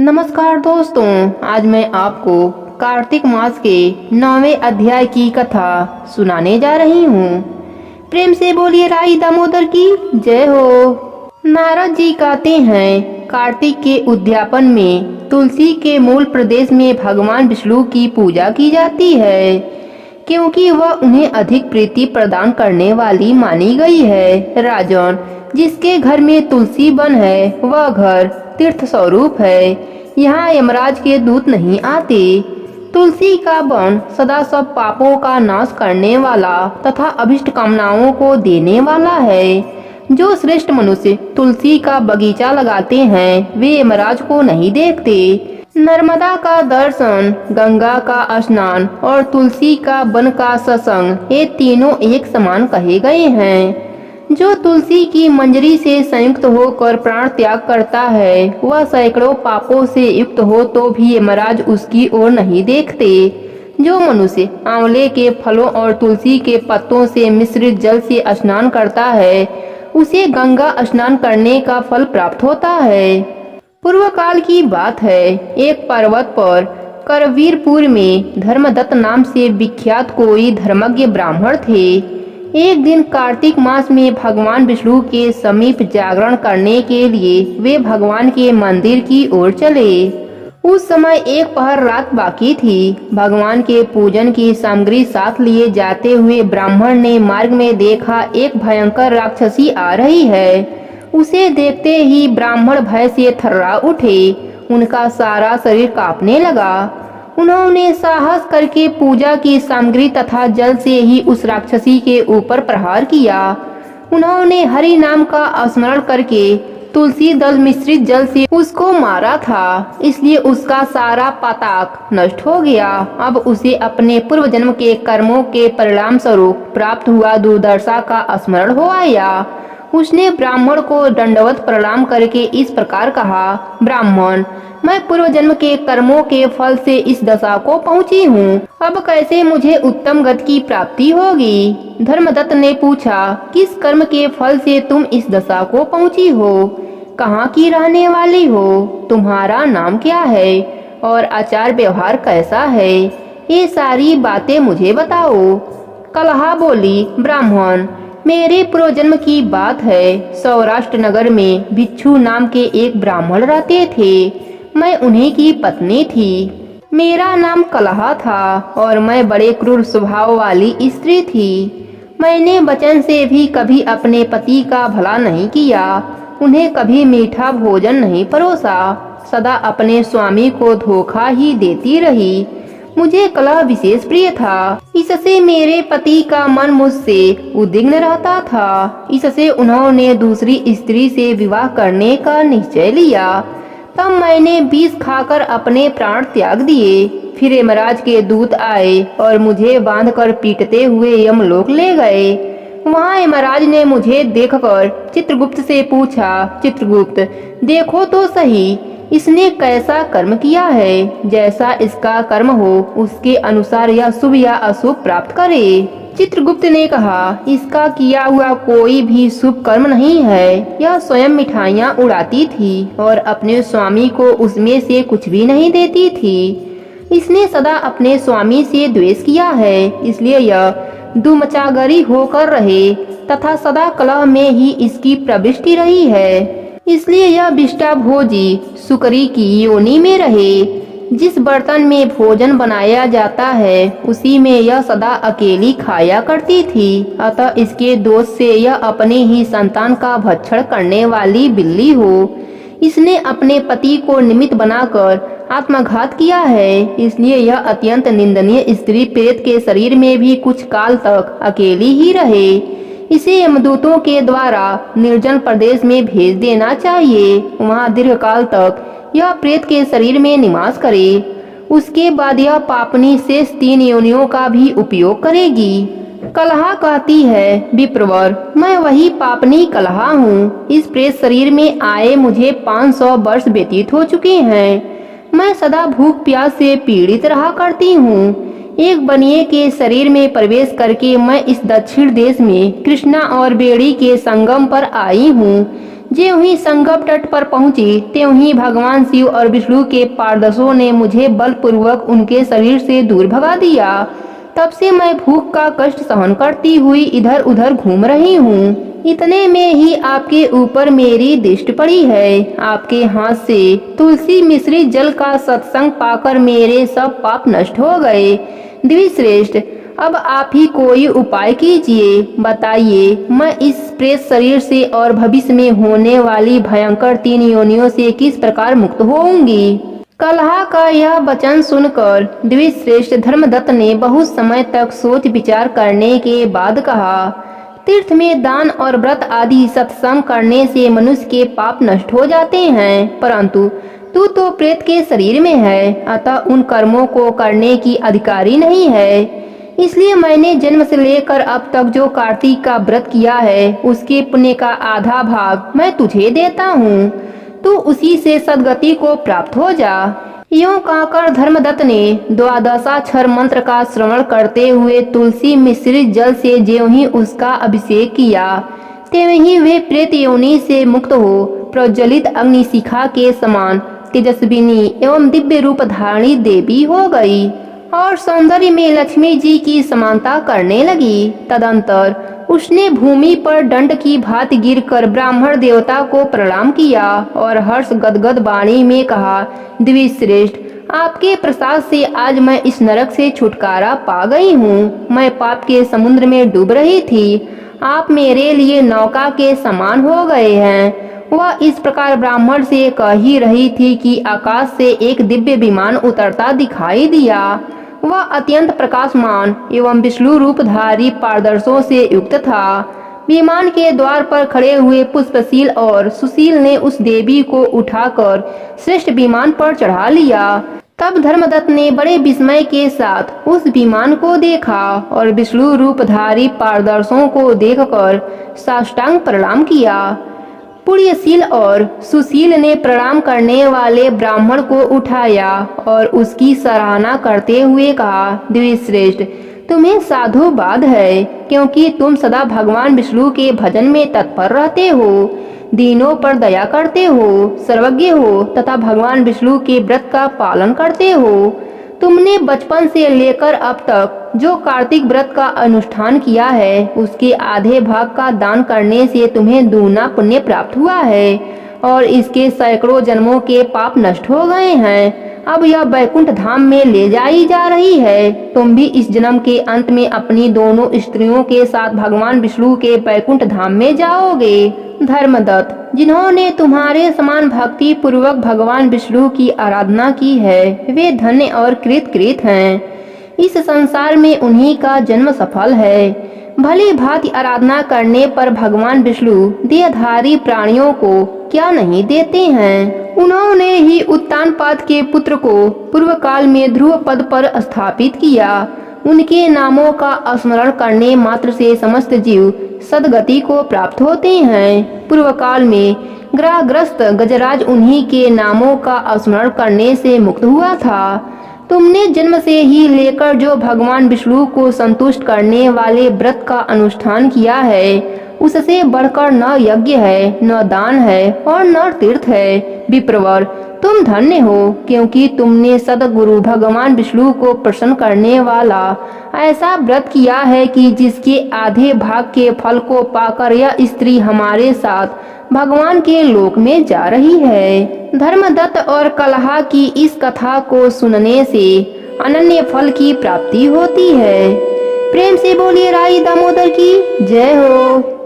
नमस्कार दोस्तों, आज मैं आपको कार्तिक मास के 9वें अध्याय की कथा सुनाने जा रही हूँ। प्रेम से बोलिए राई दामोदर की जय हो। नारद जी कहते हैं, कार्तिक के उद्यापन में तुलसी के मूल प्रदेश में भगवान विष्णु की पूजा की जाती है, क्योंकि वह उन्हें अधिक प्रीति प्रदान करने वाली मानी गई है। राजन, जिसके घर में तुलसी वन है वह घर तीर्थ स्वरूप है। यहाँ यमराज के दूत नहीं आते। तुलसी का वन सदा सब पापों का नाश करने वाला तथा अभिष्ट कामनाओं को देने वाला है। जो श्रेष्ठ मनुष्य तुलसी का बगीचा लगाते हैं वे यमराज को नहीं देखते। नर्मदा का दर्शन, गंगा का स्नान और तुलसी का वन का सत्संग, ये तीनों एक समान कहे गए हैं। जो तुलसी की मंजरी से संयुक्त होकर प्राण त्याग करता है वह सैकड़ों पापों से युक्त हो तो भी यमराज उसकी ओर नहीं देखते। जो मनुष्य आंवले के फलों और तुलसी के पत्तों से मिश्रित जल से स्नान करता है उसे गंगा स्नान करने का फल प्राप्त होता है। पूर्व काल की बात है, एक पर्वत पर करवीरपुर में धर्मदत्त नाम से विख्यात कोई धर्मज्ञ ब्राह्मण थे। एक दिन कार्तिक मास में भगवान विष्णु के समीप जागरण करने के लिए वे भगवान के मंदिर की ओर चले। उस समय एक पहर रात बाकी थी। भगवान के पूजन की सामग्री साथ लिए जाते हुए ब्राह्मण ने मार्ग में देखा एक भयंकर राक्षसी आ रही है। उसे देखते ही ब्राह्मण भय से थर्रा उठे। उनका सारा शरीर कांपने लगा। उन्होंने साहस करके पूजा की सामग्री तथा जल से ही उस राक्षसी के ऊपर प्रहार किया। उन्होंने हरि नाम का स्मरण करके तुलसी दल मिश्रित जल से उसको मारा था, इसलिए उसका सारा पातक नष्ट हो गया। अब उसे अपने पूर्व जन्म के कर्मों के परिणाम स्वरूप प्राप्त हुआ दुर्दशा का स्मरण हो आया। उसने ब्राह्मण को दंडवत प्रणाम करके इस प्रकार कहा, ब्राह्मण, मैं पूर्व जन्म के कर्मों के फल से इस दशा को पहुंची हूँ। अब कैसे मुझे उत्तम गति की प्राप्ति होगी? धर्मदत्त ने पूछा, किस कर्म के फल से तुम इस दशा को पहुंची हो? कहाँ की रहने वाली हो? तुम्हारा नाम क्या है और आचार व्यवहार कैसा है? ये सारी बातें मुझे बताओ। कलहा बोली, ब्राह्मण, मेरे पूर्व जन्म की बात है। सौराष्ट्र नगर में भिक्षु नाम के एक ब्राह्मण रहते थे। मैं उन्हीं की पत्नी थी। मेरा नाम कलहा था और मैं बड़े क्रूर स्वभाव वाली स्त्री थी। मैंने वचन से भी कभी अपने पति का भला नहीं किया। उन्हें कभी मीठा भोजन नहीं परोसा। सदा अपने स्वामी को धोखा ही देती रही। मुझे कलह विशेष प्रिय था। इससे मेरे पति का मन मुझसे उद्विग्न रहता था। इससे उन्होंने दूसरी स्त्री से विवाह करने का निश्चय लिया। तब मैंने विष खाकर अपने प्राण त्याग दिए। फिर यमराज के दूत आए और मुझे बांधकर पीटते हुए यमलोक ले गए। वहाँ यमराज ने मुझे देखकर चित्रगुप्त से पूछा, चित्रगुप्त, देखो तो सही, इसने कैसा कर्म किया है। जैसा इसका कर्म हो उसके अनुसार यह शुभ या अशुभ प्राप्त करे। चित्रगुप्त ने कहा, इसका किया हुआ कोई भी शुभ कर्म नहीं है। यह स्वयं मिठाइयाँ उड़ाती थी और अपने स्वामी को उसमें से कुछ भी नहीं देती थी। इसने सदा अपने स्वामी से द्वेष किया है, इसलिए यह दुमचागरी होकर रहे तथा सदा कलह में ही इसकी प्रविष्टि रही है। इसलिए यह विष्टा भोजी सुकरी की योनि में रहे। जिस बर्तन में भोजन बनाया जाता है उसी में यह सदा अकेली खाया करती थी। अतः इसके दोष से यह अपने ही संतान का भक्षण करने वाली बिल्ली हो। इसने अपने पति को निमित्त बनाकर आत्मघात किया है, इसलिए यह अत्यंत निंदनीय स्त्री प्रेत के शरीर में भी कुछ काल तक अकेली ही रहे। इसे यमदूतों के द्वारा निर्जन प्रदेश में भेज देना चाहिए। वहाँ दीर्घकाल तक यह प्रेत के शरीर में निवास करे। उसके बाद यह पापनी शेष 3 योनियों का भी उपयोग करेगी। कलहा कहती है, विप्रवर, मैं वही पापनी कलहा हूँ। इस प्रेत शरीर में आए मुझे 500 वर्ष व्यतीत हो चुके हैं। मैं सदा भूख प्यास से पीड़ित रहा करती हूँ। एक बनिए के शरीर में प्रवेश करके मैं इस दक्षिण देश में कृष्णा और बेड़ी के संगम पर आई हूँ। ज्यों ही संगम तट पर पहुंची त्यों ही भगवान शिव और विष्णु के पारदर्शों ने मुझे बलपूर्वक उनके शरीर से दूर भगा दिया। तब से मैं भूख का कष्ट सहन करती हुई इधर उधर घूम रही हूँ। इतने में ही आपके ऊपर मेरी दृष्टि पड़ी है। आपके हाथ से तुलसी मिश्रित जल का सत्संग पाकर मेरे सब पाप नष्ट हो गए। द्विश्रेष्ठ, अब आप ही कोई उपाय कीजिए। बताइए, मैं इस प्रेत शरीर से और भविष्य में होने वाली भयंकर 3 योनियों से किस प्रकार मुक्त होऊंगी। कलह का यह वचन सुनकर द्विश्रेष्ठ धर्मदत्त ने बहुत समय तक सोच विचार करने के बाद कहा, तीर्थ में दान और व्रत आदि सत्संग करने से मनुष्य के पाप नष्ट हो जाते हैं, परंतु तू तो प्रेत के शरीर में है, अतः उन कर्मों को करने की अधिकारी नहीं है। इसलिए मैंने जन्म से लेकर अब तक जो कार्तिक का व्रत किया है उसके पुण्य का आधा भाग मैं तुझे देता हूँ। तू उसी से सद्गति को प्राप्त हो जा। यूं कहकर धर्मदत्त ने द्वादशाक्षर मंत्र का श्रवण करते हुए तुलसी मिश्रित जल से ज्यों ही उसका अभिषेक किया त्यों ही वे प्रेत योनि से मुक्त हो प्रज्वलित अग्नि शिखा के समान तेजस्विनी एवं दिव्य रूप धारणी देवी हो गई और सौंदर्य में लक्ष्मी जी की समानता करने लगी। तदंतर उसने भूमि पर दंड की भांति गिरकर ब्राह्मण देवता को प्रणाम किया और हर्ष गदगद वाणी में कहा, द्विश्रेष्ठ, आपके प्रसाद से आज मैं इस नरक से छुटकारा पा गई हूँ। मैं पाप के समुद्र में डूब रही थी, आप मेरे लिए नौका के समान हो गए हैं। वह इस प्रकार ब्राह्मण से कह ही रही थी कि आकाश से एक दिव्य विमान उतरता दिखाई दिया। वह अत्यंत प्रकाशमान एवं विष्णु रूपधारी पारदर्शों से युक्त था। विमान के द्वार पर खड़े हुए पुष्पशील और सुशील ने उस देवी को उठाकर श्रेष्ठ विमान पर चढ़ा लिया। तब धर्मदत्त ने बड़े विस्मय के साथ उस विमान को देखा और विष्णु रूपधारी पारदर्शों को देखकर साष्टांग प्रणाम किया। पुण्यशील और सुशील ने प्रणाम करने वाले ब्राह्मण को उठाया और उसकी सराहना करते हुए कहा, द्विश्रेष्ठ, तुम्हें साधुवाद है, क्योंकि तुम सदा भगवान विष्णु के भजन में तत्पर रहते हो, दीनों पर दया करते हो, सर्वज्ञ हो तथा भगवान विष्णु के व्रत का पालन करते हो। तुमने बचपन से लेकर अब तक जो कार्तिक व्रत का अनुष्ठान किया है उसके आधे भाग का दान करने से तुम्हें दूना पुण्य प्राप्त हुआ है और इसके सैकड़ों जन्मों के पाप नष्ट हो गए हैं। अब यह बैकुंठ धाम में ले जाई जा रही है। तुम भी इस जन्म के अंत में अपनी दोनों स्त्रियों के साथ भगवान विष्णु के बैकुंठ धाम में जाओगे। धर्मदत्त, जिन्होंने तुम्हारे समान भक्ति पूर्वक भगवान विष्णु की आराधना की है वे धन्य और कृत हैं। इस संसार में उन्हीं का जन्म सफल है। भली भांति आराधना करने पर भगवान विष्णु देहधारी प्राणियों को क्या नहीं देते हैं। उन्होंने ही उत्तानपाद के पुत्र को पूर्व काल में ध्रुव पद पर स्थापित किया। उनके नामों का स्मरण करने मात्र से समस्त जीव सदगति को प्राप्त होते हैं। पूर्व काल में ग्रहग्रस्त गजराज उन्हीं के नामों का स्मरण करने से मुक्त हुआ था। तुमने जन्म से ही लेकर जो भगवान विष्णु को संतुष्ट करने वाले व्रत का अनुष्ठान किया है उससे बढ़कर न यज्ञ है, न दान है और न तीर्थ है। विप्रवर, तुम धन्य हो, क्योंकि तुमने सदगुरु भगवान विष्णु को प्रसन्न करने वाला ऐसा व्रत किया है कि जिसके आधे भाग के फल को पाकर यह स्त्री हमारे साथ भगवान के लोक में जा रही है। धर्मदत्त और कलहा की इस कथा को सुनने से अनन्य फल की प्राप्ति होती है। प्रेम से बोलिए राई दामोदर की जय हो।